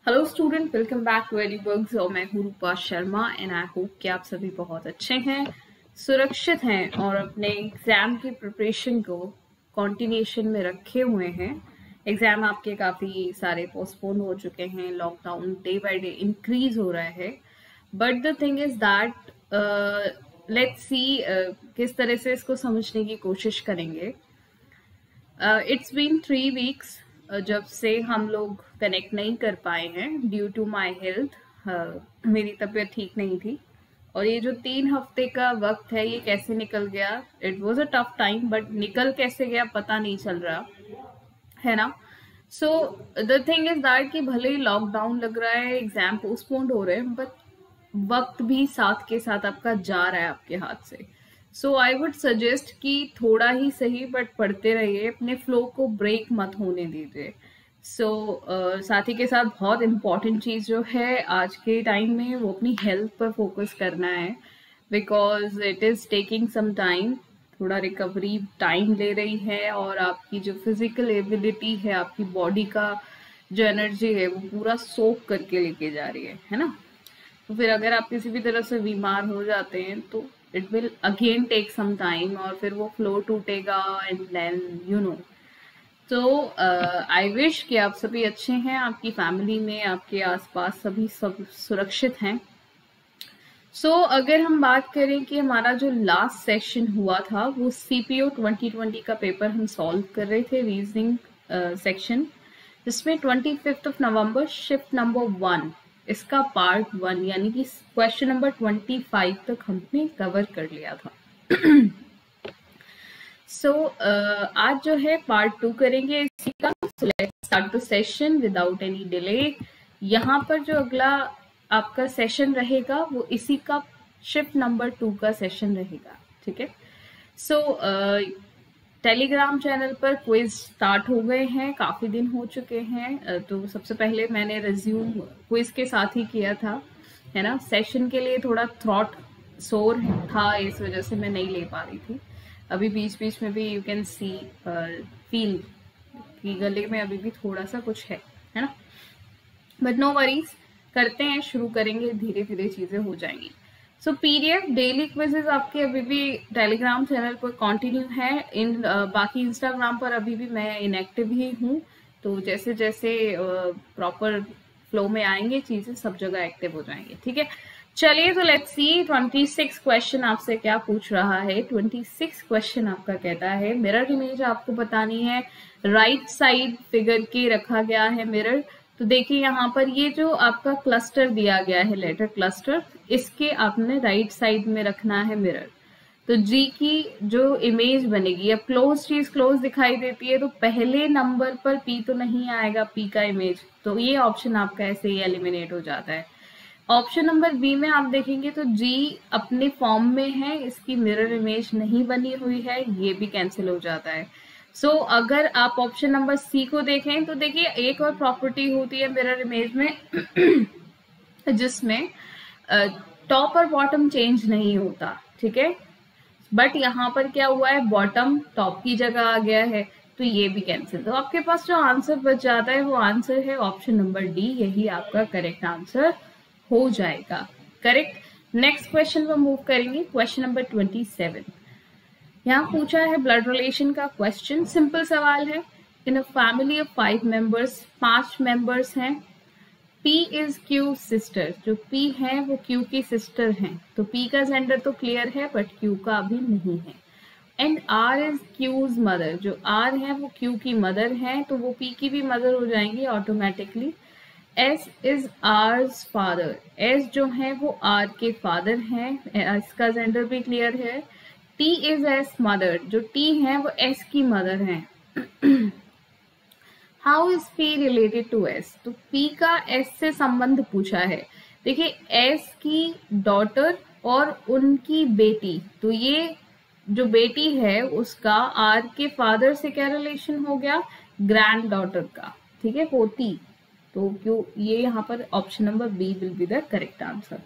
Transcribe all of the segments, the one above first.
Hello student, welcome back to एडीबग्स। और मैं हूँ Rupa Sharma and I hope कि आप सभी बहुत अच्छे हैं, सुरक्षित हैं और अपने एग्जाम की प्रिपरेशन को कंटिन्यूशन में रखे हुए हैं। एग्जाम आपके काफ़ी सारे पोस्टपोन हो चुके हैं, lockdown day by day increase हो रहा है, but the thing is that let's see किस तरह से इसको समझने की कोशिश करेंगे। इट्स बीन 3 वीक्स जब से हम लोग कनेक्ट नहीं कर पाए हैं ड्यू टू माई हेल्थ। मेरी तबीयत ठीक नहीं थी और ये जो 3 हफ्ते का वक्त है ये कैसे निकल गया। It was a tough time, but निकल कैसे गया पता नहीं चल रहा है ना। So the thing is that कि भले ही लॉकडाउन लग रहा है, एग्जाम पोस्टपोन्ड हो रहे हैं, बट वक्त भी साथ के साथ आपका जा रहा है आपके हाथ से। सो आई वुड सजेस्ट कि थोड़ा ही सही बट पढ़ते रहिए, अपने फ्लो को ब्रेक मत होने दीजिए। साथ ही के साथ बहुत इम्पॉर्टेंट चीज़ जो है आज के टाइम में वो अपनी हेल्थ पर फोकस करना है, because it is taking some time. थोड़ा रिकवरी टाइम ले रही है और आपकी जो फिजिकल एबिलिटी है, आपकी बॉडी का जो एनर्जी है वो पूरा सोक करके लेके जा रही है ना। तो फिर अगर आप किसी भी तरह से बीमार हो जाते हैं तो it will again take some time और फिर वो फ्लो टूटेगा एंड देन यू नो। तो आई विश कि आप सभी अच्छे हैं, आपकी फैमिली में आपके आसपास सभी सब सुरक्षित हैं। अगर हम बात करें कि हमारा जो लास्ट सेशन हुआ था वो CPO 2020 का पेपर हम सॉल्व कर रहे थे, रीजनिंग सेक्शन, जिसमें 25 नवंबर शिफ्ट नंबर 1 इसका पार्ट 1 यानी कि क्वेश्चन नंबर 25 तक हमने कवर कर लिया था। आज जो है पार्ट 2 करेंगे इसी का। Let's start the session without any delay. यहाँ पर जो अगला आपका सेशन रहेगा वो इसी का शिफ्ट नंबर 2 का सेशन रहेगा, ठीक है। टेलीग्राम चैनल पर क्विज स्टार्ट हो गए हैं, काफ़ी दिन हो चुके हैं। तो सबसे पहले मैंने रिज्यूम क्विज के साथ ही किया था, है ना। सेशन के लिए थोड़ा थ्रॉट सोर था, इस वजह से मैं नहीं ले पा रही थी। अभी बीच बीच में भी यू कैन सी फील कि गले में अभी भी थोड़ा सा कुछ है ना, बट नो वरीज, करते हैं, शुरू करेंगे, धीरे धीरे चीज़ें हो जाएंगी। PDF डेली क्विजेज आपके अभी भी टेलीग्राम चैनल पर कंटिन्यू है। बाकी इंस्टाग्राम पर अभी भी मैं इनएक्टिव ही हूँ, तो जैसे जैसे प्रॉपर फ्लो में आएंगे चीजें सब जगह एक्टिव हो जाएंगे, ठीक है। चलिए तो लेट्स सी 26 क्वेश्चन आपसे क्या पूछ रहा है। 26 क्वेश्चन आपका कहता है मिरर इमेज आपको बतानी है, राइट साइड फिगर के रखा गया है मिरर। तो देखिए यहाँ पर ये जो आपका क्लस्टर दिया गया है, लेटर क्लस्टर, इसके आपने राइट साइड में रखना है मिरर। तो जी की जो इमेज बनेगी, अब क्लोज चीज क्लोज दिखाई देती है तो पहले नंबर पर पी तो नहीं आएगा, पी का इमेज, तो ये ऑप्शन आपका ऐसे ही एलिमिनेट हो जाता है। ऑप्शन नंबर बी में आप देखेंगे तो जी अपने फॉर्म में है, इसकी मिरर इमेज नहीं बनी हुई है, ये भी कैंसिल हो जाता है। अगर आप ऑप्शन नंबर सी को देखें तो देखिए एक और प्रॉपर्टी होती है मिरर इमेज में जिसमें टॉप और बॉटम चेंज नहीं होता, ठीक है। बट यहाँ पर क्या हुआ है, बॉटम टॉप की जगह आ गया है, तो ये भी कैंसिल। तो आपके पास जो आंसर बच जाता है वो आंसर है ऑप्शन नंबर डी, यही आपका करेक्ट आंसर हो जाएगा। करेक्ट। नेक्स्ट क्वेश्चन पर मूव करेंगे, क्वेश्चन नंबर 27। यहाँ पूछा है ब्लड रिलेशन का क्वेश्चन, सिंपल सवाल है। In a family of 5 members, 5 members हैं। P इज Q सिस्टर, जो P है वो Q की सिस्टर हैं, तो P का जेंडर तो क्लियर है बट Q का अभी नहीं है। And R is Q's mother, जो R है वो Q की मदर है, तो वो P की भी मदर हो जाएंगी automatically. S is R's father, S जो है वो R के फादर हैं, इसका जेंडर भी क्लियर है। T इज S मदर, जो T है वो S की मदर है। How is P related to S, तो P का S से संबंध पूछा है। देखिए S की डॉटर और उनकी बेटी, तो ये जो बेटी है उसका R के फादर से क्या रिलेशन हो गया, ग्रैंड डॉटर का, ठीक है, पोती। तो क्यों ये यहाँ पर option number B will be the correct answer.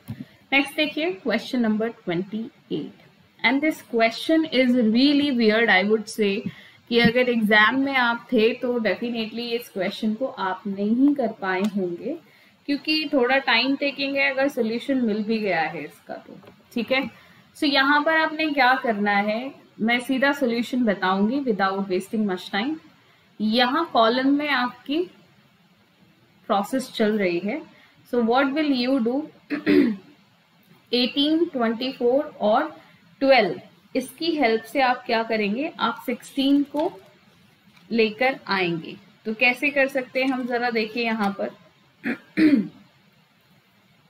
Next देखिए question number 28, and this question is really weird, I would say कि अगर एग्जाम में आप थे तो डेफिनेटली इस क्वेश्चन को आप नहीं कर पाए होंगे। क्योंकि थोड़ा टाइम टेकिंग है अगर सोल्यूशन मिल भी गया है इसका तो। ठीक है, सो यहाँ पर आपने क्या करना है, मैं सीधा सोल्यूशन बताऊंगी विदाउट वेस्टिंग मच टाइम। यहाँ कॉलम में आपकी प्रोसेस चल रही है, so what will you do, 18, 24 और 12, इसकी हेल्प से आप क्या करेंगे, आप 16 को लेकर आएंगे। तो कैसे कर सकते हैं हम जरा देखिए यहाँ पर।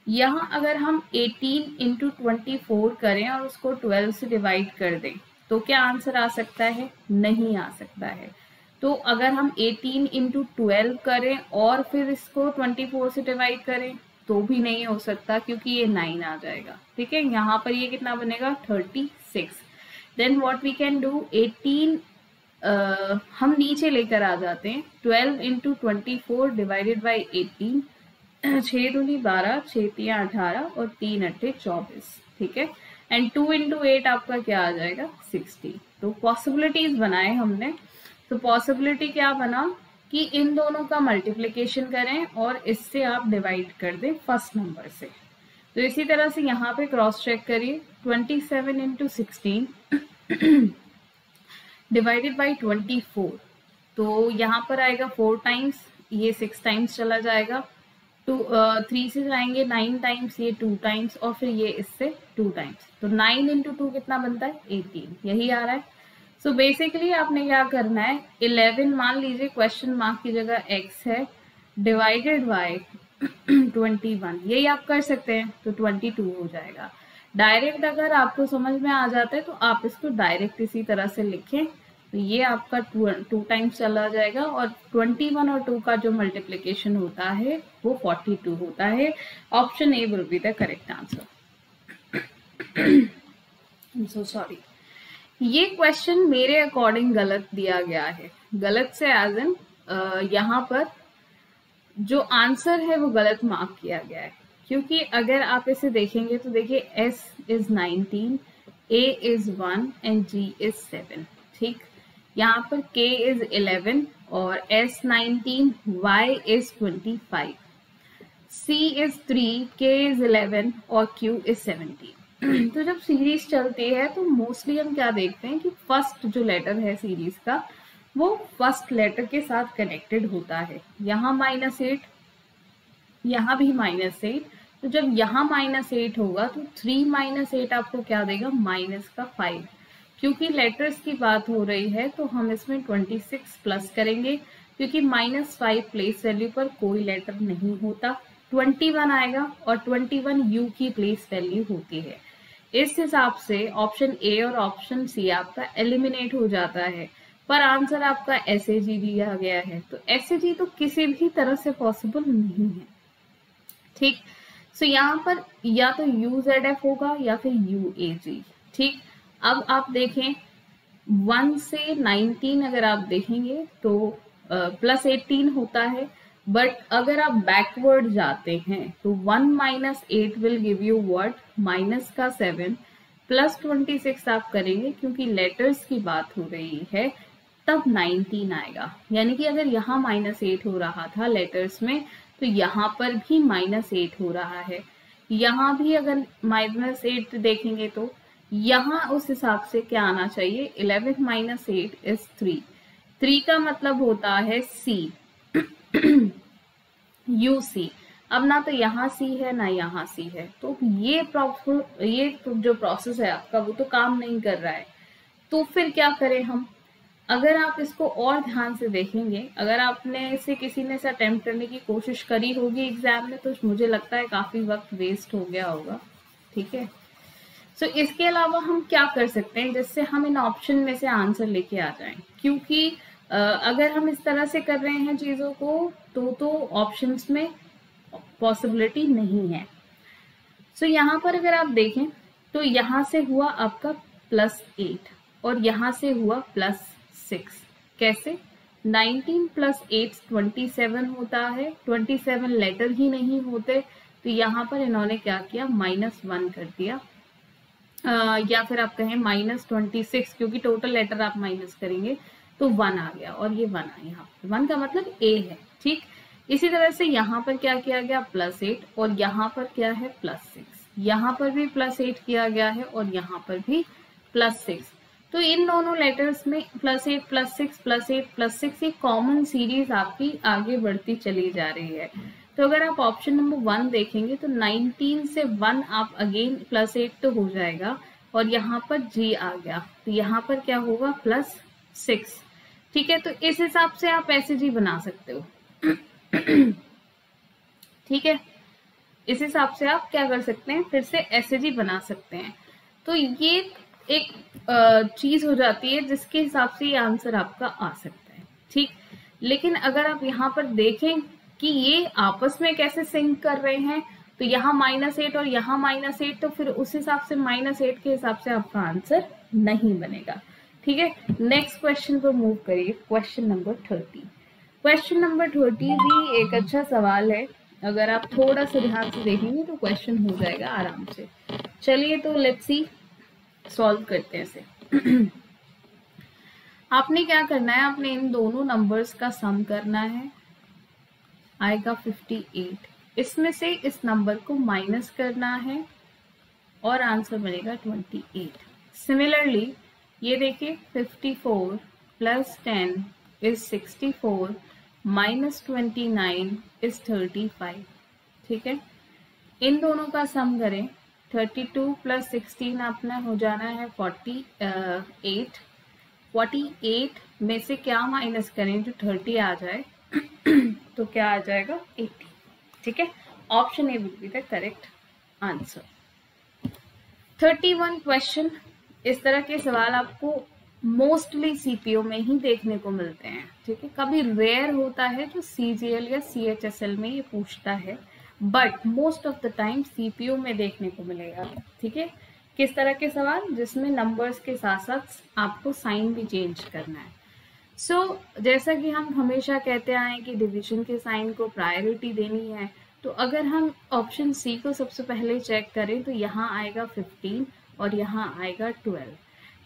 यहाँ अगर हम 18 इंटू 24 करें और उसको 12 से डिवाइड कर दें तो क्या आंसर आ सकता है, नहीं आ सकता है। तो अगर हम 18 इंटू 12 करें और फिर इसको 24 से डिवाइड करें तो भी नहीं हो सकता, क्योंकि ये 9 आ जाएगा। ठीक है, यहाँ पर ये कितना बनेगा, 36। Then what we can do, 18 हम नीचे लेकर आ जाते हैं, 12 इंटू 24 डिवाइडेड बाई 18, 6 दूनी 12, 6 तिया 18 और 3 अट्ठे 24। ठीक है, एंड 2 इंटू 8 आपका क्या आ जाएगा, 60। तो पॉसिबिलिटीज बनाए हमने। तो पॉसिबिलिटी क्या बना कि इन दोनों का मल्टीप्लिकेशन करें और इससे आप डिवाइड कर दें फर्स्ट नंबर से। तो इसी तरह से यहाँ पे क्रॉस चेक करिए, 27 इंटू 16 डिवाइडेड बाई 24, तो यहाँ पर आएगा 4 टाइम्स, ये 6 टाइम्स चला जाएगा, 3 से जाएंगे 9 टाइम्स, ये 2 टाइम्स और फिर ये इससे 2 टाइम्स। तो 9 इंटू 2 कितना बनता है, 18, यही आ रहा है। सो बेसिकली आपने क्या करना है, 11 मान लीजिए क्वेश्चन मार्क की जगह x है, डिवाइडेड बाय 21, यही आप कर सकते हैं, तो 22 हो जाएगा। डायरेक्ट अगर आपको समझ में आ जाता है तो आप इसको डायरेक्ट इसी तरह से लिखें, तो ये आपका 2 टाइम्स चला जाएगा और 21 और 2 का जो मल्टीप्लिकेशन होता है वो 42 होता है। Option A will be the correct answer. I am so sorry, ये क्वेश्चन मेरे अकॉर्डिंग गलत दिया गया है। गलत से एज इन यहाँ पर जो आंसर है वो गलत मार्क किया गया है, क्योंकि अगर आप इसे देखेंगे तो देखिए S is 19, A is 1 and G is 7। ठीक, यहाँ पर K इज 11 और S 19, Y is 25, C is 3, K is 11 और Q इज 17। तो जब सीरीज चलती है तो मोस्टली हम क्या देखते हैं कि फर्स्ट जो लेटर है सीरीज का वो फर्स्ट लेटर के साथ कनेक्टेड होता है। यहाँ -8, यहाँ भी -8, तो जब यहाँ -8 होगा तो 3 - 8 आपको क्या देगा, -5। क्योंकि लेटर्स की बात हो रही है तो हम इसमें 26 प्लस करेंगे, क्योंकि -5 प्लेस वैल्यू पर कोई लेटर नहीं होता, 21 आएगा और 21 यू की प्लेस वैल्यू होती है। इस हिसाब से ऑप्शन ए और ऑप्शन सी आपका एलिमिनेट हो जाता है, पर आंसर आपका एसएजी दिया गया है, तो एसएजी तो किसी भी तरह से पॉसिबल नहीं है। ठीक, सो यहाँ पर या तो यूजेडएफ होगा या फिर यूएजी। ठीक, अब आप देखें 1 से 19 अगर आप देखेंगे तो +18 होता है, बट अगर आप बैकवर्ड जाते हैं तो 1 - 8 will give you what, minus का 7 प्लस 26 आप करेंगे, क्योंकि लेटर्स की बात हो रही है, तब 19 आएगा। यानी कि अगर यहाँ -8 हो रहा था लेटर्स में तो यहाँ पर भी -8 हो रहा है। यहाँ भी अगर -8 देखेंगे तो यहाँ उस हिसाब से क्या आना चाहिए, 11 - 8 इज 3। 3 का मतलब होता है C, UC। अब ना तो यहाँ C है ना यहाँ C है, तो ये जो प्रोसेस है आपका वो तो काम नहीं कर रहा है। तो फिर क्या करें हम, अगर आप इसको और ध्यान से देखेंगे, अगर आपने इसे किसी ने से अटेम्प्ट करने की कोशिश करी होगी एग्जाम में, तो मुझे लगता है काफी वक्त वेस्ट हो गया होगा। ठीक है, सो इसके अलावा हम क्या कर सकते हैं जिससे हम इन ऑप्शन में से आंसर लेके आ जाएं, क्योंकि अगर हम इस तरह से कर रहे हैं चीजों को तो ऑप्शंस में पॉसिबिलिटी नहीं है। सो यहाँ पर अगर आप देखें तो यहाँ से हुआ आपका +8 और यहाँ से हुआ +6। कैसे, 19 + 8 27 होता है, 27 लेटर ही नहीं होते, तो यहाँ पर इन्होंने क्या किया, -1 कर दिया, या फिर आप कहें -26, क्योंकि टोटल लेटर आप माइनस करेंगे तो 1 आ गया और ये 1 आ, यहाँ 1 का मतलब A है। ठीक, इसी तरह से यहाँ पर क्या किया गया, +8, और यहाँ पर क्या है, +6, यहाँ पर भी +8 किया गया है और यहाँ पर भी +6। तो इन दोनों लेटर्स में +8 +6 +8 +6 एक कॉमन सीरीज आपकी आगे बढ़ती चली जा रही है। तो अगर आप ऑप्शन नंबर 1 देखेंगे तो 19 से 1 आप अगेन +8 तो हो जाएगा और यहाँ पर G आ गया, तो यहाँ पर क्या होगा, +6। ठीक है, तो इस हिसाब से आप ऐसे G बना सकते हो। ठीक है, इस हिसाब से आप क्या कर सकते हैं, फिर से SAG बना सकते हैं। तो ये एक चीज हो जाती है जिसके हिसाब से ये आंसर आपका आ सकता है। ठीक, लेकिन अगर आप यहाँ पर देखें कि ये आपस में कैसे सिंक कर रहे हैं, तो यहाँ -8 और यहाँ -8, तो फिर उस हिसाब से -8 के हिसाब से आपका आंसर नहीं बनेगा। ठीक है, नेक्स्ट क्वेश्चन पर मूव करिए, क्वेश्चन नंबर 30। क्वेश्चन नंबर 30 भी एक अच्छा सवाल है, अगर आप थोड़ा सा ध्यान से देखेंगे तो क्वेश्चन हो जाएगा आराम से। चलिए तो लेट्स सी, सॉल्व करते हैं इसे। आपने क्या करना है, आपने इन दोनों नंबर्स का सम करना है, आएगा 58। इसमें से इस नंबर को माइनस करना है और आंसर बनेगा 28। सिमिलरली ये देखिए, 54 + 10 is 64 - 29 is 35। ठीक है, इन दोनों का सम करें, 32 + 16 अपना हो जाना है 48। 48 में से क्या माइनस करें जो 30 आ जाए, तो क्या आ जाएगा, 80। ठीक है, option A will be the correct answer. 31 question, इस तरह के सवाल आपको मोस्टली सीपीओ में ही देखने को मिलते हैं। ठीक है, कभी रेयर होता है जो सीजीएल या सीएचएसएल में ये पूछता है, but most of the time CPO में देखने को मिलेगा। ठीक है, किस तरह के सवाल, जिसमें नंबर्स के साथ साथ आपको साइन भी चेंज करना है। जैसा कि हम हमेशा कहते आए हैं कि डिवीजन के साइन को प्रायोरिटी देनी है, तो अगर हम ऑप्शन सी को सबसे पहले चेक करें तो यहाँ आएगा 15 और यहाँ आएगा 12।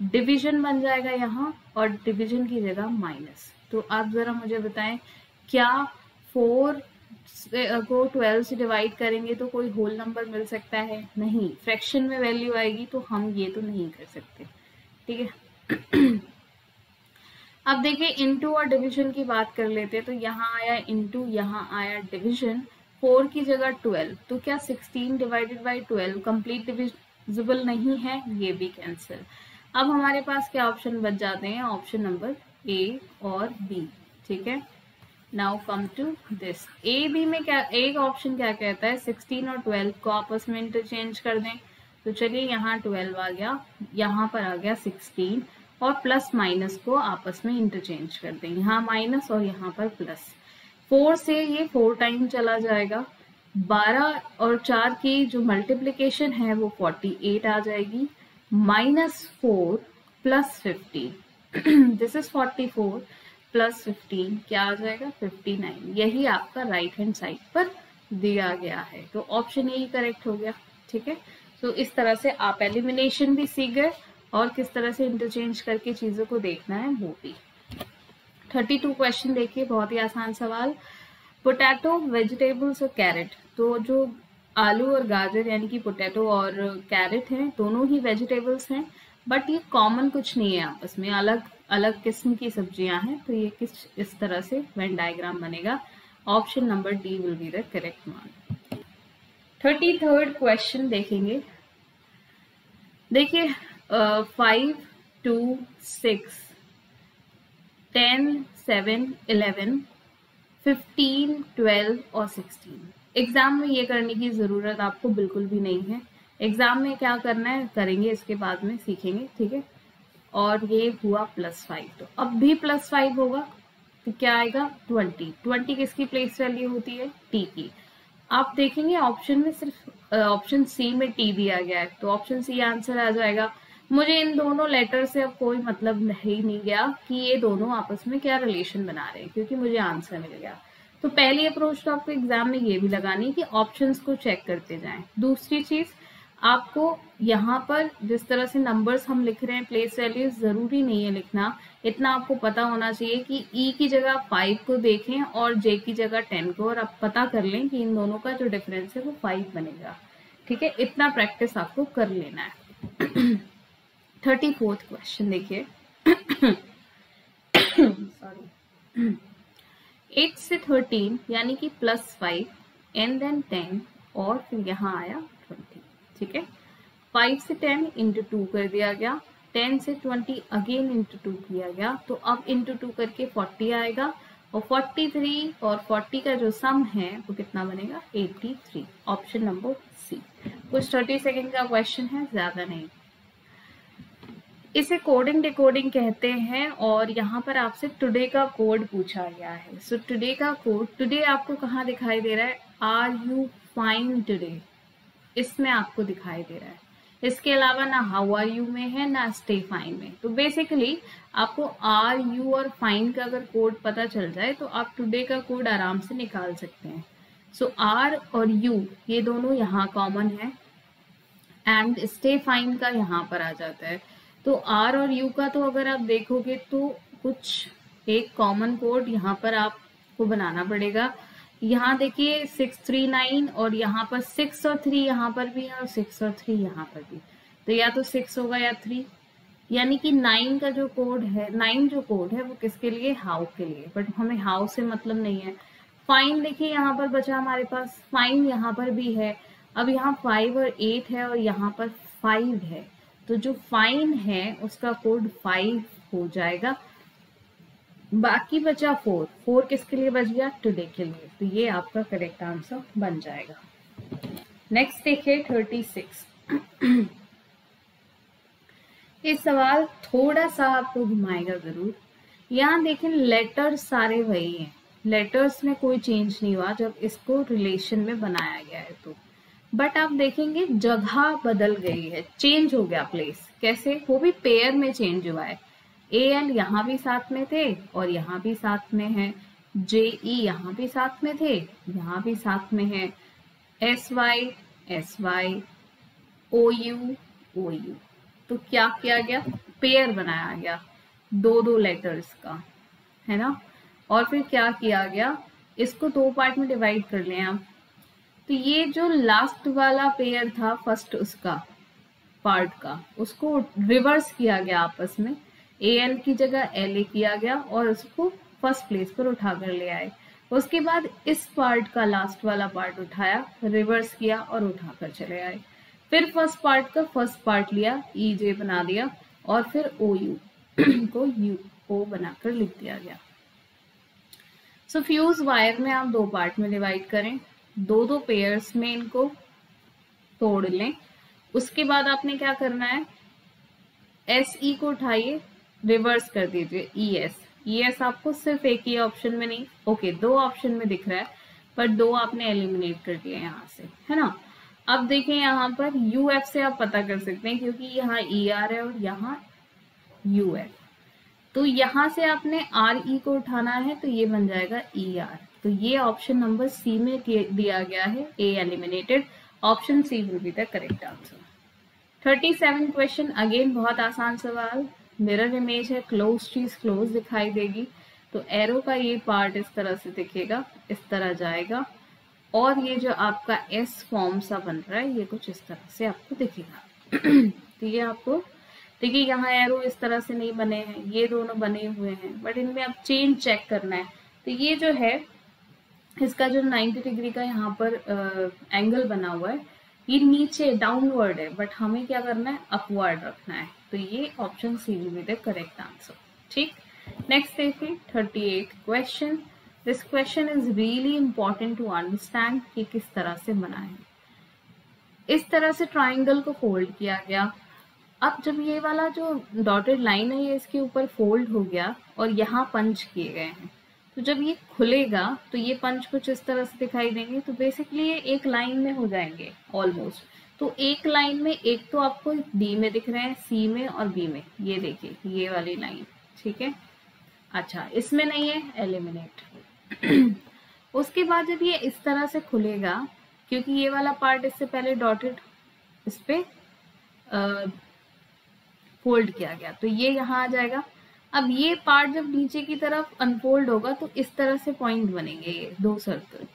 डिवीजन बन जाएगा यहाँ और डिवीजन की जगह माइनस। तो आप जरा मुझे बताएं, क्या 4 को 12 से डिवाइड करेंगे तो कोई होल नंबर मिल सकता है? नहीं, फ्रैक्शन में वैल्यू आएगी, तो हम ये तो नहीं कर सकते। ठीक है, अब देखिए इनटू और डिवीजन की बात कर लेते हैं। तो यहाँ आया इनटू, यहाँ आया डिवीजन, 4 की जगह 12, तो क्या 16 / 12 कंप्लीट डिविजिबल नहीं है? ये भी कैंसिल। अब हमारे पास क्या ऑप्शन बच जाते हैं, ऑप्शन नंबर ए और बी। ठीक है, now come to this, A B में क्या एक ऑप्शन क्या कहता है, 16 और 12 को आपस में इंटरचेंज कर दें। तो चलिए यहाँ 12 आ गया, यहाँ पर आ गया 16, और प्लस माइनस को आपस में इंटरचेंज कर दें, यहाँ माइनस और यहाँ पर प्लस। 4 से ये 4 टाइम चला जाएगा, 12 और 4 की जो मल्टीप्लिकेशन है वो 48 आ जाएगी, -4 + 15 दिस इज 44 + 15 क्या आ जाएगा, 59। यही आपका राइट हैंड साइड पर दिया गया है, तो ऑप्शन यही करेक्ट हो गया। ठीक है, तो इस तरह से आप एलिमिनेशन भी सीख गए और किस तरह से इंटरचेंज करके चीजों को देखना है वो भी। 32 क्वेश्चन देखिए, बहुत ही आसान सवाल। पोटैटो, वेजिटेबल्स और कैरेट, तो जो आलू और गाजर यानी कि पोटैटो और कैरेट हैं, दोनों ही वेजिटेबल्स हैं, बट ये कॉमन कुछ नहीं है, आपस में अलग अलग किस्म की सब्जियां हैं। तो ये इस तरह से वेन डायग्राम बनेगा। Option number D will be the correct one. 33rd question देखेंगे। देखिए 5, 2, 6, 10, 7, 11, 15, 12 और 16। एग्जाम में ये करने की जरूरत आपको बिल्कुल भी नहीं है। एग्जाम में क्या करना है करेंगे, इसके बाद में सीखेंगे। ठीक है, और ये हुआ +5, तो अब भी +5 होगा, तो क्या आएगा 20। 20 किसकी प्लेस वैल्यू होती है, टी की। आप देखेंगे ऑप्शन में सिर्फ ऑप्शन सी में टी दिया गया है, तो ऑप्शन सी आंसर आ जाएगा। मुझे इन दोनों लेटर से अब कोई मतलब नहीं गया कि ये दोनों आपस में क्या रिलेशन बना रहे हैं, क्योंकि मुझे आंसर मिल गया। तो पहली अप्रोच तो आपको एग्जाम में ये भी लगानी है कि ऑप्शंस को चेक करते जाएं। दूसरी चीज, आपको यहाँ पर जिस तरह से नंबर्स हम लिख रहे हैं, प्लेस वैल्यूज जरूरी नहीं है लिखना, इतना आपको पता होना चाहिए कि ई की जगह 5 को देखें और जे की जगह 10 को, और आप पता कर लें कि इन दोनों का जो डिफरेंस है वो 5 बनेगा। ठीक है, इतना प्रैक्टिस आपको कर लेना है। 34th क्वेश्चन देखिए। सॉरी। 8 से 13 यानी कि +5 एंड देन 10 और फिर यहाँ आया 20। ठीक है, 5 से 10 इंटू 2 कर दिया गया, 10 से 20 अगेन इंटू 2 किया गया, तो अब इंटू 2 करके 40 आएगा, और 43 और 40 का जो सम है वो कितना बनेगा, 83। Option number C. कुछ 30 सेकेंड का क्वेश्चन है, ज्यादा नहीं। इसे कोडिंग डिकोडिंग कहते हैं, और यहाँ पर आपसे टुडे का कोड पूछा गया है। सो टुडे का कोड, टुडे आपको कहाँ दिखाई दे रहा है, आर यू फाइन टुडे, इसमें आपको दिखाई दे रहा है। इसके अलावा ना हाउ आर यू में है, ना स्टे फाइन में। तो बेसिकली आपको आर यू और फाइन का अगर कोड पता चल जाए तो आप टुडे का कोड आराम से निकाल सकते हैं। सो आर और यू ये दोनों यहाँ कॉमन है, एंड स्टे फाइन का यहाँ पर आ जाता है। तो आर और यू का तो अगर आप देखोगे तो कुछ एक कॉमन कोड यहाँ पर आपको बनाना पड़ेगा। यहाँ देखिए 639, और यहाँ पर 6 और 3 यहाँ पर भी है, और 6 और 3 यहाँ पर भी, तो या तो 6 होगा या 3, यानी कि 9 का जो कोड है, 9 जो कोड है वो किसके लिए, हाउ के लिए, बट हमें हाउ से मतलब नहीं है। फाइन देखिए यहाँ पर बचा हमारे पास, फाइन यहाँ पर भी है। अब यहाँ 5 और 8 है, और यहाँ पर 5 है, तो जो फाइन है उसका कोड 5 हो जाएगा। बाकी बचा 4 किसके लिए बच गया, टुडे के लिए, तो ये आपका करेक्ट आंसर बन जाएगा। नेक्स्ट देखिए 36। ये सवाल थोड़ा सा आपको घुमाएगा जरूर। यहाँ देखें लेटर्स सारे वही हैं, लेटर्स में कोई चेंज नहीं हुआ जब इसको रिलेशन में बनाया गया है तो, बट आप देखेंगे जगह बदल गई है, चेंज हो गया प्लेस। कैसे, वो भी पेयर में चेंज हुआ है। ए एल यहाँ भी साथ में थे और यहाँ भी साथ में है, जे ई यहाँ भी साथ में थे, यहाँ भी साथ में है, एस वाई ओ यू। तो क्या किया गया, पेयर बनाया गया दो दो लेटर्स का, है ना। और फिर क्या किया गया, इसको 2 पार्ट में डिवाइड कर लें आप। तो ये जो लास्ट वाला पेयर था फर्स्ट उसका पार्ट का, उसको रिवर्स किया गया आपस में, ए एल की जगह एल ए किया गया और उसको फर्स्ट प्लेस पर उठा कर ले आए। उसके बाद इस पार्ट का लास्ट वाला पार्ट उठाया, रिवर्स किया और उठा कर चले आए। फिर फर्स्ट पार्ट का फर्स्ट पार्ट लिया, ई जे बना दिया, और फिर ओ यू को यू ओ बनाकर लिख दिया गया। सो फ्यूज वायर में आप 2 पार्ट में डिवाइड करें, 2 पेयर्स में इनको तोड़ लें। उसके बाद आपने क्या करना है, एस ई को उठाइए, रिवर्स कर दीजिए ई एस। ई एस आपको सिर्फ एक ही ऑप्शन में नहीं, ओके 2 ऑप्शन में दिख रहा है, पर 2 आपने एलिमिनेट कर दिया यहाँ से, है ना। अब देखें यहाँ पर यू एफ से आप पता कर सकते हैं, क्योंकि यहाँ ई आर है और यहाँ यू एफ, तो यहाँ से आपने आर ई को उठाना है, तो ये बन जाएगा ई आर। तो ये ऑप्शन नंबर सी में दिया गया है, A eliminated. Option C will be the correct answer. 37 question, again बहुत आसान सवाल। मिरर इमेज है, क्लोज चीज क्लोज दिखाई देगी, तो एरो का ये पार्ट इस तरह से दिखेगा, इस तरह जाएगा, और ये जो आपका एस फॉर्म सा बन रहा है ये कुछ इस तरह से आपको दिखेगा। तो ये आपको देखिए, यहाँ एरो इस तरह से नहीं बने हैं, ये दोनों बने हुए हैं, बट इनमें आप चेंज चेक करना है। तो ये जो है इसका जो 90 डिग्री का यहाँ पर एंगल बना हुआ है, ये नीचे डाउनवर्ड है, बट हमें क्या करना है, अपवर्ड रखना है। तो ये option C will be the correct answer. ठीक, नेक्स्ट देखिए 38 question. This question is really important to understand कि किस तरह से बनाएं। इस तरह से ट्राइंगल को फोल्ड किया गया। अब जब ये वाला जो डॉटेड लाइन है ये इसके ऊपर फोल्ड हो गया और यहाँ पंच किए गए हैं, तो जब ये खुलेगा तो ये पंच कुछ इस तरह से दिखाई देंगे। तो बेसिकली ये एक लाइन में हो जाएंगे ऑलमोस्ट। तो एक लाइन में एक तो आपको डी में दिख रहे हैं, सी में और बी में, ये देखिए ये वाली लाइन, ठीक है। अच्छा, इसमें नहीं है, एलिमिनेट। उसके बाद जब ये इस तरह से खुलेगा, क्योंकि ये वाला पार्ट इससे पहले डॉटेड इस पे फोल्ड किया गया, तो ये यहाँ आ जाएगा। अब ये पार्ट जब नीचे की तरफ अनफोल्ड होगा तो इस तरह से पॉइंट बनेंगे, ये दो सर्कल।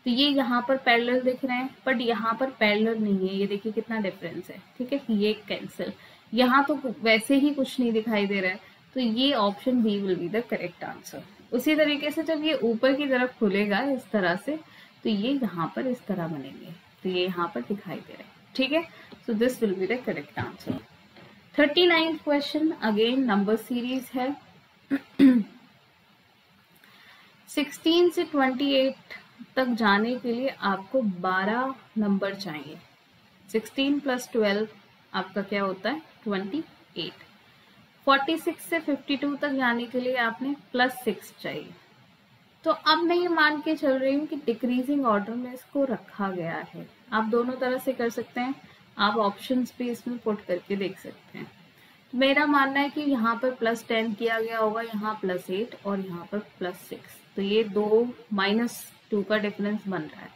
तो ये यहाँ पर पैरेलल दिख रहे हैं, बट यहाँ पर पैरेलल नहीं है, ये देखिए कितना डिफरेंस है, ठीक है। ये कैंसिल, यहाँ तो वैसे ही कुछ नहीं दिखाई दे रहा है, तो ये option B will be the correct answer. उसी तरीके से जब ये ऊपर की तरफ खुलेगा इस तरह से, तो ये यहाँ पर इस तरह बनेंगे, तो ये यहाँ पर दिखाई दे रहा है, ठीक है। So this will be the correct answer. 39th question again number series है। 16 से 28 तक जाने के लिए आपको 12 नंबर चाहिए। 16 प्लस 12 आपका क्या होता है 28। 46 से 52 तक जाने के लिए आपने +6 चाहिए। तो अब मैं ये मान के चल रही हूँ कि डिक्रीजिंग ऑर्डर में इसको रखा गया है। आप दोनों तरह से कर सकते हैं, आप ऑप्शंस भी इसमें पुट करके देख सकते हैं। तो मेरा मानना है कि यहाँ पर +10 किया गया होगा, यहाँ +8 और यहाँ पर +6, तो ये 2 -2 का डिफरेंस बन रहा है।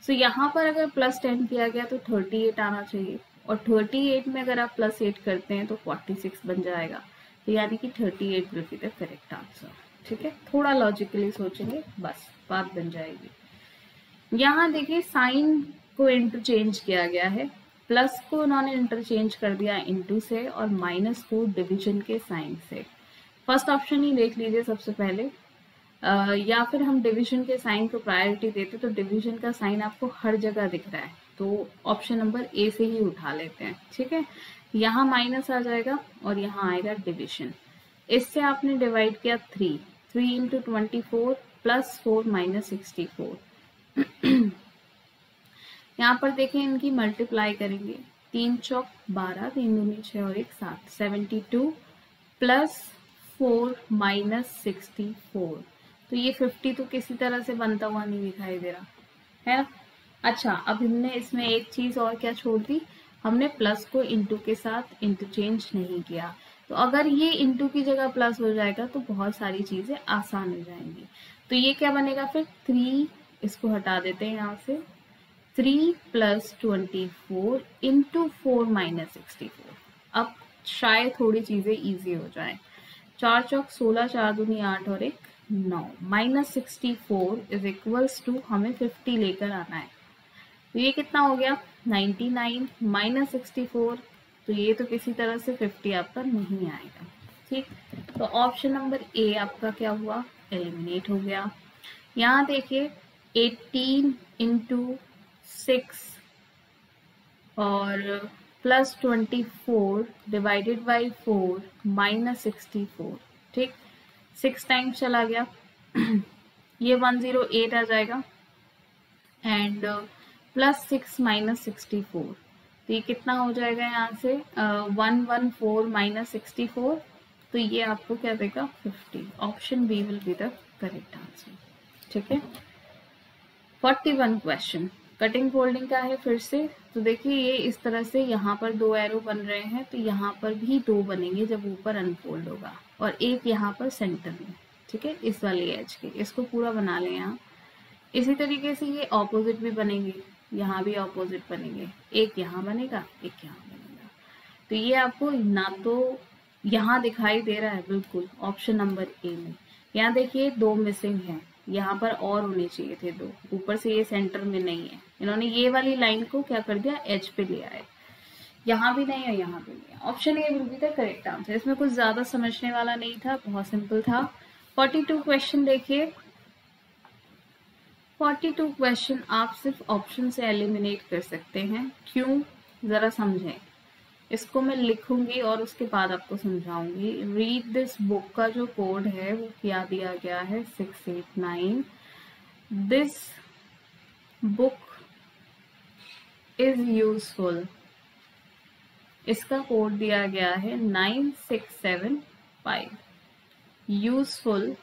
सो यहाँ पर अगर +10 किया गया तो 38 आना चाहिए, और 38 में अगर आप +8 करते हैं तो 46 बन जाएगा, तो यानी कि 38 will be the correct answer, ठीक है। थोड़ा लॉजिकली सोचेंगे बस बात बन जाएगी। यहाँ देखिए साइन को इंटरचेंज किया गया है, प्लस को उन्होंने इंटरचेंज कर दिया इनटू से, और माइनस को डिवीजन के साइन से। फर्स्ट ऑप्शन ही देख लीजिए सबसे पहले, या फिर हम डिवीजन के साइन को प्रायोरिटी देते तो डिवीजन का साइन आपको हर जगह दिख रहा है, तो ऑप्शन नंबर ए से ही उठा लेते हैं, ठीक है। यहाँ माइनस आ जाएगा और यहाँ आएगा डिवीजन। इससे आपने डिवाइड किया 3 × 24 + 4 - 64। यहाँ पर देखें इनकी मल्टीप्लाई करेंगे, 3 चौक 12, 3 दूनी 6 और 1 7, 72 + 4 - 64। तो ये 50 तो किसी तरह से बनता हुआ नहीं दिखाई दे रहा है ना। अच्छा, अब हमने इसमें एक चीज और क्या छोड़ दी, हमने प्लस को इंटू के साथ इंटरचेंज नहीं किया। तो अगर ये इंटू की जगह प्लस हो जाएगा तो बहुत सारी चीजें आसान हो जाएंगी। तो ये क्या बनेगा फिर 3, इसको हटा देते हैं यहाँ से, 3 + 24 × 4 - 64। अब शायद थोड़ी चीजें इजी हो जाए। 4 चौक 16, 4 दूनी 8 और 1 9, -64 = हमें 50 लेकर आना है। तो ये कितना हो गया 99 -64, तो ये तो किसी तरह से 50 आपका नहीं आएगा, ठीक। तो ऑप्शन नंबर ए आपका क्या हुआ, एलिमिनेट हो गया। यहाँ देखिए 18 × 6 और +24 / 4 - 64, ठीक। 6 टाइम्स चला गया ये 108 आ जाएगा, एंड +6 - 64, तो ये कितना हो जाएगा यहाँ से 114 - 64, तो ये आपको क्या देगा 50। Option B will be the correct answer, ठीक है। 41 क्वेश्चन कटिंग फोल्डिंग का है फिर से। तो देखिए ये इस तरह से यहाँ पर 2 एरो बन रहे हैं, तो यहाँ पर भी 2 बनेंगे जब ऊपर अनफोल्ड होगा, और एक यहाँ पर सेंटर में, ठीक है, इस वाली एज के, इसको पूरा बना लें यहाँ। इसी तरीके से ये ऑपोजिट भी बनेंगे, यहाँ भी ऑपोजिट बनेंगे, एक यहाँ बनेगा एक यहाँ बनेगा। तो ये आपको ना तो यहाँ दिखाई दे रहा है बिल्कुल ऑप्शन नंबर ए में, यहाँ देखिए 2 मिसिंग है, यहाँ पर और होने चाहिए थे 2, ऊपर से ये सेंटर में नहीं है, इन्होंने ये वाली लाइन को क्या कर दिया एज पे ले आए, यहाँ भी नहीं है यहाँ भी नहीं है। Option A will be the correct answer. इसमें कुछ ज्यादा समझने वाला नहीं था, बहुत सिंपल था। 42 क्वेश्चन देखिए, 42 क्वेश्चन आप सिर्फ ऑप्शन से एलिमिनेट कर सकते हैं, क्यों जरा समझें। इसको मैं लिखूंगी और उसके बाद आपको समझाऊंगी। रीड दिस बुक का जो कोड है वो क्या दिया गया है 689। दिस बुक इज यूजफुल, इसका कोड दिया गया है 9675। यूजफुल,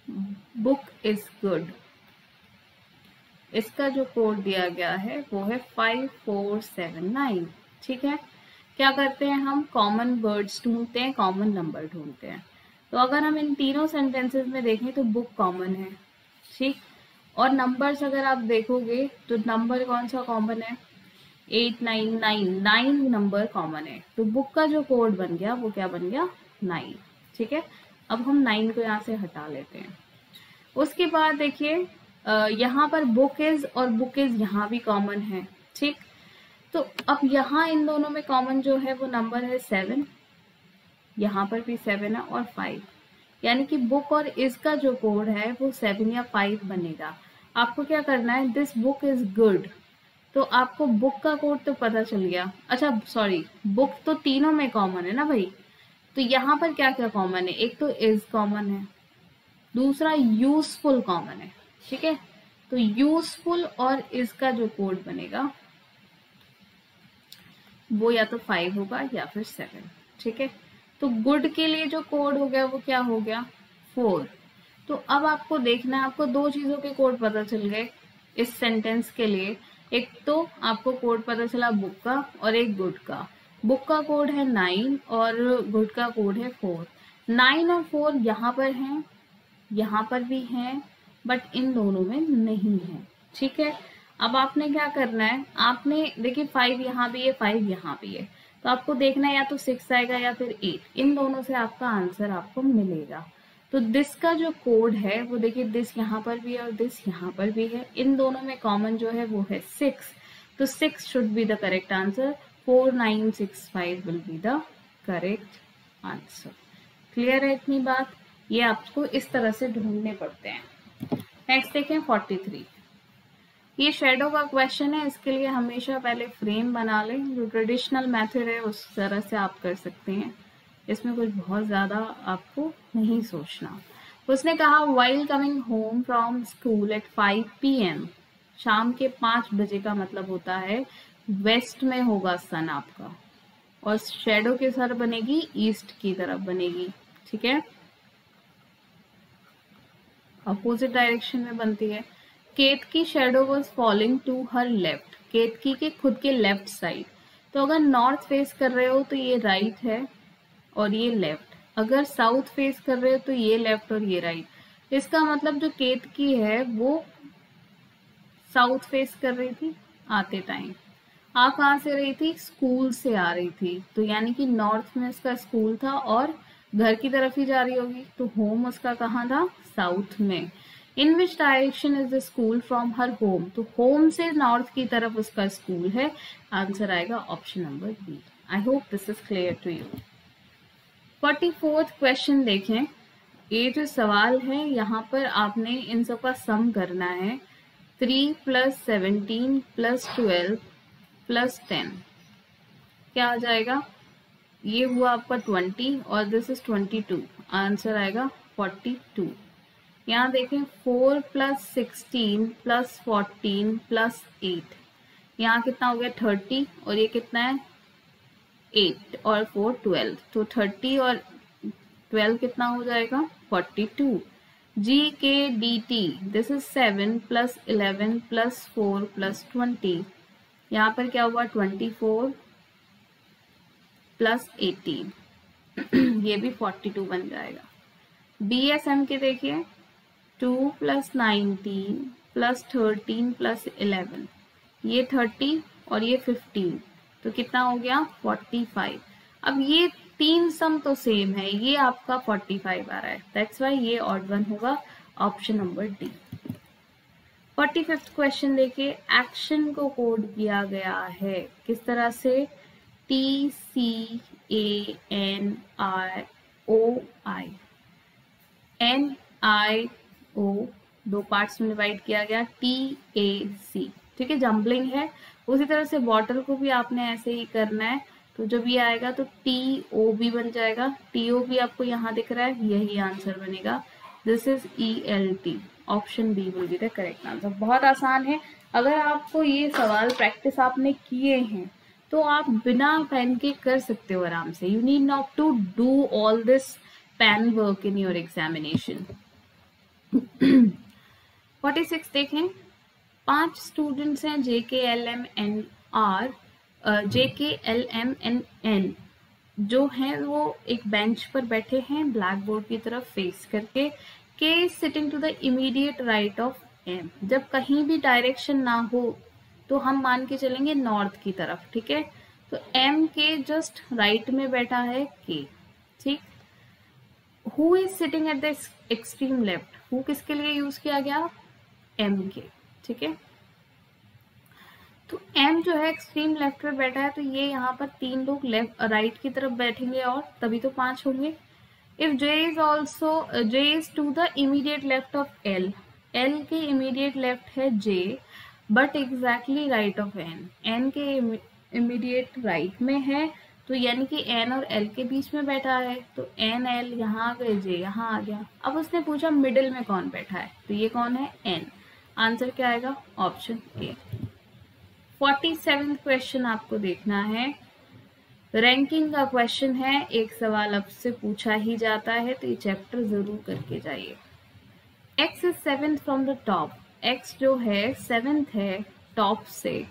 बुक इज गुड, इसका जो कोड दिया गया है वो है 5479, ठीक है। क्या करते हैं हम कॉमन वर्ड्स ढूंढते हैं, कॉमन नंबर ढूंढते हैं। तो अगर हम इन तीनों सेंटेंसेस में देखें तो बुक कॉमन है, ठीक, और नंबर्स अगर आप देखोगे तो नंबर कौन सा कॉमन है 899, 9 नंबर कॉमन है, तो बुक का जो कोड बन गया वो क्या बन गया, 9। ठीक है, अब हम 9 को यहाँ से हटा लेते हैं। उसके बाद देखिए यहाँ पर बुक इज और बुक इज यहाँ भी कॉमन है। ठीक, तो अब यहाँ इन दोनों में कॉमन जो है वो नंबर है 7, यहाँ पर भी 7 है और 5, यानी कि बुक और इज का जो कोड है वो 7 या 5 बनेगा। आपको क्या करना है, दिस बुक इज गुड, तो आपको बुक का कोड तो पता चल गया। अच्छा सॉरी, बुक तो तीनों में कॉमन है ना भाई, तो यहाँ पर क्या क्या कॉमन है, एक तो इज कॉमन है, दूसरा यूजफुल कॉमन है। ठीक है, तो यूजफुल और इज का जो कोड बनेगा वो या तो 5 होगा या फिर 7। ठीक है, तो गुड के लिए जो कोड हो गया वो क्या हो गया, 4। तो अब आपको देखना है, आपको दो चीजों के कोड पता चल गए इस सेंटेंस के लिए। एक तो आपको कोड पता चला बुक का और एक गुड का। बुक का कोड है 9 और गुड का कोड है 4। 9 और 4 यहाँ पर हैं, यहाँ पर भी हैं, बट इन दोनों में नहीं है। ठीक है, अब आपने क्या करना है, आपने देखिए 5 यहाँ भी है, 5 यहाँ भी है, तो आपको देखना है या तो 6 आएगा या फिर 8, इन दोनों से आपका आंसर आपको मिलेगा। तो दिस का जो कोड है वो देखिए, दिस यहाँ पर भी है और दिस यहाँ पर भी है, इन दोनों में कॉमन जो है वो है 6, तो 6 should be the correct answer. 4965 will be the correct answer. Clear है इतनी बात, ये आपको इस तरह से ढूंढने पड़ते हैं। नेक्स्ट देखें 43, ये शेडो का क्वेश्चन है, इसके लिए हमेशा पहले फ्रेम बना लें, जो ट्रेडिशनल मेथड है उस तरह से आप कर सकते हैं, इसमें कुछ बहुत ज्यादा आपको नहीं सोचना। उसने कहा while coming home from school eight 5 PM, शाम के 5 बजे का मतलब होता है वेस्ट में होगा सन आपका, और शेडो के सर बनेगी ईस्ट की तरफ बनेगी। ठीक है, अपोजिट डायरेक्शन में बनती है। Ketki shadow was falling to her left, Ketki के खुद के लेफ्ट साइड, तो अगर नॉर्थ फेस कर रहे हो तो ये राइट है और ये लेफ्ट, अगर साउथ फेस कर रहे हो तो ये लेफ्ट और ये राइट। इसका मतलब जो केतकी है वो साउथ फेस कर रही थी आते टाइम, आ कहाँ से रही थी, स्कूल से आ रही थी, तो यानी कि नॉर्थ में उसका स्कूल था और घर की तरफ ही जा रही होगी, तो होम उसका कहाँ था, साउथ में। In which direction is the school from her home, तो होम से नॉर्थ की तरफ उसका स्कूल है, आंसर आएगा option number B. I hope this is clear to you. 44th question देखें, ये जो सवाल है यहाँ पर आपने इन सब का सम करना है। 3 + 17 + 12 + 10 क्या आ जाएगा, ये हुआ आपका 20 और दिस इज 22, आंसर आएगा 42। यहाँ देखें 4 + 16 + 14 + 8, यहाँ कितना हो गया 30 और ये कितना है 8 और 4 12, तो 30 और 12 कितना हो जाएगा 42। GKDT दिस इज 7 + 11 + 4 + 20, यहाँ पर क्या हुआ 24 + 18 ये भी 42 बन जाएगा। BSM के देखिए 2 + 19 + 13 + 11, ये 30 और ये 15, तो कितना हो गया 45। अब ये तीन सम तो सेम है, ये आपका 45 आ रहा है, दैट्स वाई ये ऑड वन होगा, option number D. 45th question देखिए, एक्शन को कोड किया गया है किस तरह से, TCANIOI, NIO दो पार्ट्स में डिवाइड किया गया, TAC। ठीक है, जम्बलिंग है, उसी तरह से वाटर को भी आपने ऐसे ही करना है, तो जब ये आएगा तो TOB बन जाएगा, TOB आपको यहाँ दिख रहा है, यही आंसर बनेगा, this is ELT, option B will be the correct answer. बहुत आसान है, अगर आपको ये सवाल प्रैक्टिस आपने किए हैं तो आप बिना पेन के कर सकते हो आराम से, you need not to do all this pen work in your examination. 46 देखें, 5 स्टूडेंट्स हैं JKLMNN जो हैं वो एक बेंच पर बैठे हैं ब्लैक बोर्ड की तरफ फेस करके। K is sitting to the immediate right of M, जब कहीं भी डायरेक्शन ना हो तो हम मान के चलेंगे नॉर्थ की तरफ, ठीक है। तो M के जस्ट राइट में बैठा है K, ठीक। Who is sitting at the extreme left, who किसके लिए यूज किया गया, M के, ठीक है। तो M जो है एक्सट्रीम लेफ्ट पे बैठा है, तो ये यहाँ पर 3 लोग लेफ्ट राइट की तरफ बैठेंगे और तभी तो 5 होंगे। If J is also J is to the immediate left of L, L के immediate left है J, but exactly right of N, N के immediate right में है, तो यानी कि N और L के बीच में बैठा है, तो N L यहाँ आ गए, J यहाँ आ गया। अब उसने पूछा मिडिल में कौन बैठा है, तो ये कौन है, N। आंसर क्या आएगा, ऑप्शन ए। 47वां क्वेश्चन आपको देखना है, रैंकिंग का क्वेश्चन है, एक सवाल अब से पूछा ही जाता है, तो ये चैप्टर जरूर करके जाइए। X is 7th from the top, X जो है 7th है टॉप से,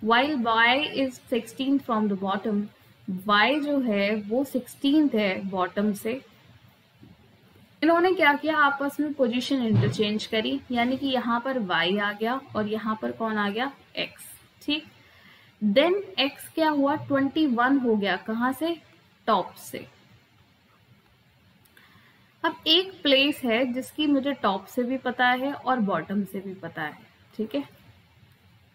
while Y is 16th from the bottom, Y जो है वो 16th है बॉटम से। इन्होंने क्या किया, आपस में पोजीशन इंटरचेंज करी, यानी कि यहाँ पर Y आ गया और यहाँ पर कौन आ गया, X, ठीक। देन X क्या हुआ, 21 हो गया, कहां से, टॉप से। अब एक प्लेस है जिसकी मुझे टॉप से भी पता है और बॉटम से भी पता है, ठीक है।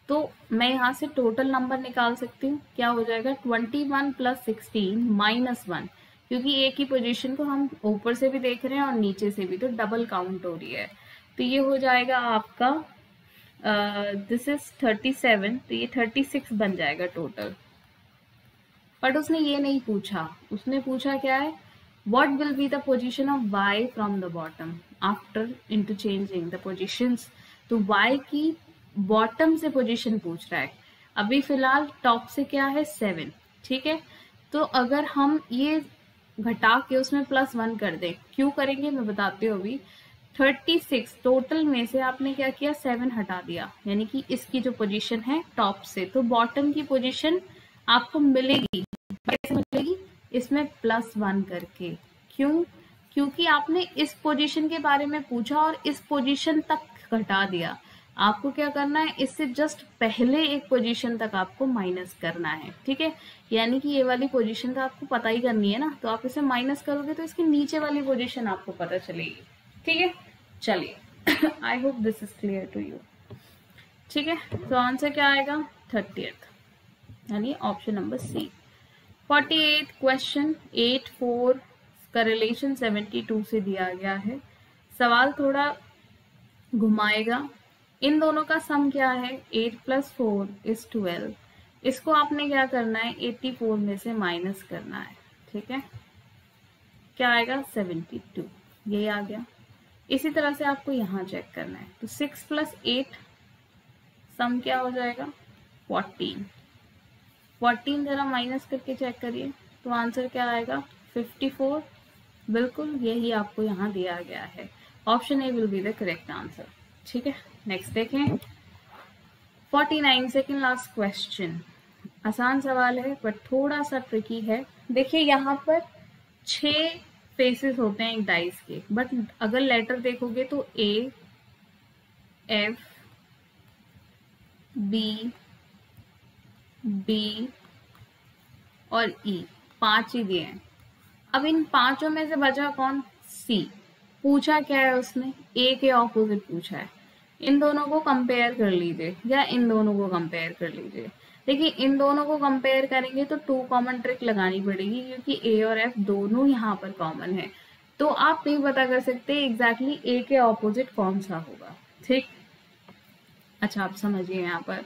तो मैं यहां से टोटल नंबर निकाल सकती हूँ, क्या हो जाएगा, 21 + 16 - 1, क्योंकि एक ही पोजीशन को हम ऊपर से भी देख रहे हैं और नीचे से भी, तो डबल काउंट हो रही है। तो ये हो जाएगा आपका दिस इज 37, तो ये 36 बन जाएगा टोटल। बट उसने ये नहीं पूछा, उसने पूछा क्या है, what will be the position of y from the bottom after interchanging the positions. तो y की बॉटम से पोजीशन पूछ रहा है, अभी फिलहाल टॉप से क्या है, 7, ठीक है। तो अगर हम ये घटा के उसमें +1 कर दें, क्यों करेंगे मैं बताती हूँ अभी। 36 टोटल में से आपने क्या किया, 7 हटा दिया, यानी कि इसकी जो पोजीशन है टॉप से, तो बॉटम की पोजीशन आपको मिलेगी, कैसे मिलेगी, इसमें +1 करके। क्यों, क्योंकि आपने इस पोजीशन के बारे में पूछा और इस पोजीशन तक घटा दिया। आपको क्या करना है, इससे जस्ट पहले एक पोजीशन तक आपको माइनस करना है, ठीक है। यानी कि ये वाली पोजीशन तो आपको पता ही करनी है ना, तो आप इसे माइनस करोगे तो इसकी नीचे वाली पोजीशन आपको पता चलेगी, ठीक है। चलिए, I hope this is clear to you, ठीक है। तो आंसर क्या आएगा, 30th, यानी ऑप्शन नंबर सी। 48 क्वेश्चन, 8-4 का रिलेशन 72 से दिया गया है। सवाल थोड़ा घुमाएगा, इन दोनों का सम क्या है, 8 + 4 = 12। इसको आपने क्या करना है, 84 में से माइनस करना है, ठीक है। क्या आएगा, 72, ये आ गया। इसी तरह से आपको यहाँ चेक करना है, तो 6 + 8 सम क्या हो जाएगा, 14। 14 जरा माइनस करके चेक करिए, तो आंसर क्या आएगा, 54। बिल्कुल यही आपको यहाँ दिया गया है, option A will be the correct answer, ठीक है। नेक्स्ट देखें, 49 सेकेंड लास्ट क्वेश्चन। आसान सवाल है बट थोड़ा सा ट्रिकी है। देखिए यहाँ पर 6 फेसेस होते हैं एक डाइस के, बट अगर लेटर देखोगे तो A, F, B, B और E, 5 ही दिए हैं। अब इन 5 में से बचा कौन, C। पूछा क्या है उसने, A के ऑपोजिट पूछा है। इन दोनों को कंपेयर कर लीजिए या इन दोनों को कंपेयर कर लीजिए। देखिए इन दोनों को कंपेयर करेंगे तो 2 कॉमन ट्रिक लगानी पड़ेगी, क्योंकि A और F दोनों यहाँ पर कॉमन है, तो आप नहीं पता कर सकते एग्जैक्टली A के ऑपोजिट कौन सा होगा, ठीक। अच्छा आप समझिए, यहाँ पर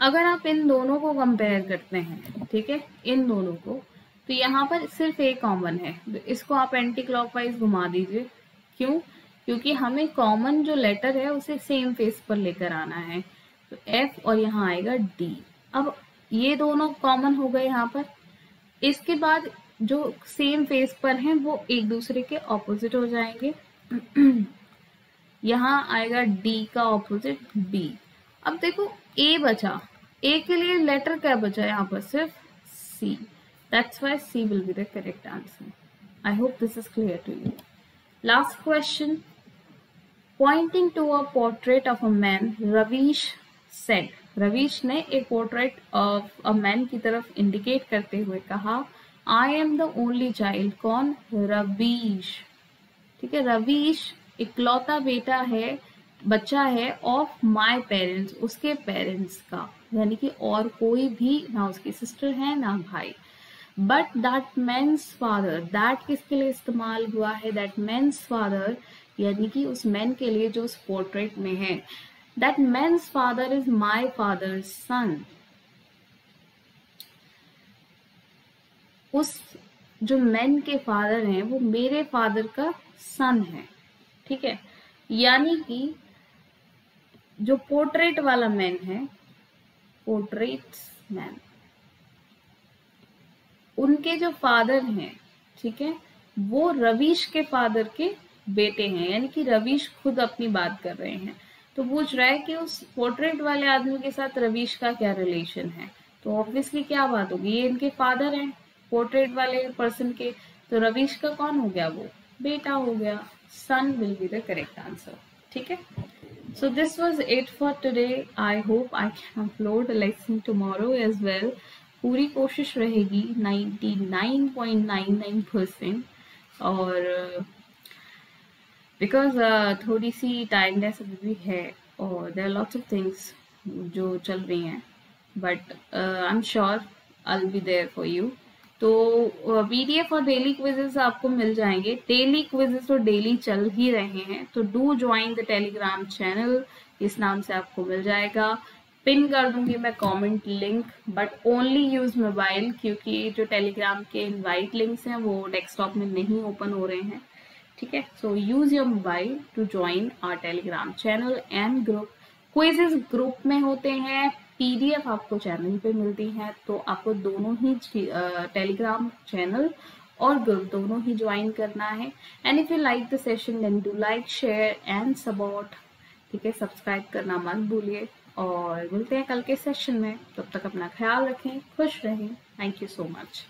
अगर आप इन दोनों को कंपेयर करते हैं, ठीक है, इन दोनों को, तो यहाँ पर सिर्फ A कॉमन है, तो इसको आप एंटी क्लॉकवाइज घुमा दीजिए। क्यों, क्योंकि हमें कॉमन जो लेटर है उसे सेम फेस पर लेकर आना है, तो F और यहाँ आएगा D। अब ये दोनों कॉमन हो गए यहाँ पर, इसके बाद जो सेम फेस पर हैं वो एक दूसरे के ऑपोजिट हो जाएंगे। यहाँ आएगा D का ऑपोजिट B। अब देखो A बचा, A के लिए लेटर क्या बचा यहाँ पर, सिर्फ C। That's why C will be the correct answer. I hope this is clear to you. Last question. Pointing to a portrait of a man, Ravish said, Ravish ने एक पोर्ट्रेट ऑफ अ मैन की तरफ indicate करते हुए कहा, I am the only child. कौन? रवीश। ठीक है, रवीश इकलौता बेटा है, बच्चा है ऑफ माय पेरेंट्स, उसके पेरेंट्स का, यानी कि और कोई भी ना उसकी सिस्टर है ना भाई। But that mains father, that किसके लिए इस्तेमाल हुआ है? दैट मेन्स फादर यानी कि उस मैन के लिए जो उस पोर्ट्रेट में है। That mains father is my father's son. उस जो मैन के फादर हैं वो मेरे फादर का सन है। ठीक है, यानी कि जो पोर्ट्रेट वाला मैन है, पोर्ट्रेट्स मैन, उनके जो फादर हैं, ठीक है, वो रवीश के फादर के बेटे हैं, यानी कि रवीश खुद अपनी बात कर रहे हैं। तो पूछ रहा है कि उस पोर्ट्रेट वाले आदमी के साथ रवीश का क्या रिलेशन है। तो ऑब्वियसली क्या बात होगी, ये इनके फादर हैं पोर्ट्रेट वाले पर्सन के, तो रवीश का कौन हो गया? वो बेटा हो गया। Son will be the correct answer. ठीक है, so this was it for today. I hope I can upload a lesson tomorrow as well. पूरी कोशिश रहेगी 99.99%, और बिकॉज थोड़ी सी टाइमनेस अभी भी है और there are lots of things जो चल रही हैं, but I am sure I will be there for you. तो PDF और डेली क्विजेस आपको मिल जाएंगे। डेली क्विजेस तो डेली चल ही रहे हैं, तो do join the Telegram channel, इस नाम से आपको मिल जाएगा। पिन कर दूंगी मैं comment link, but only use mobile, क्योंकि जो टेलीग्राम के इनवाइट लिंक्स हैं वो डेस्कटॉप में नहीं ओपन हो रहे हैं। ठीक है, so use your mobile to join our Telegram channel and group. Quizzes group में होते हैं, PDF आपको चैनल पे मिलती है, तो आपको दोनों ही टेलीग्राम चैनल और ग्रुप दोनों ही ज्वाइन करना है। And if you like the session then do like, share and support. ठीक है, सब्सक्राइब करना मत भूलिए, और मिलते हैं कल के सेशन में। तब तक अपना ख्याल रखें, खुश रहें। Thank you so much.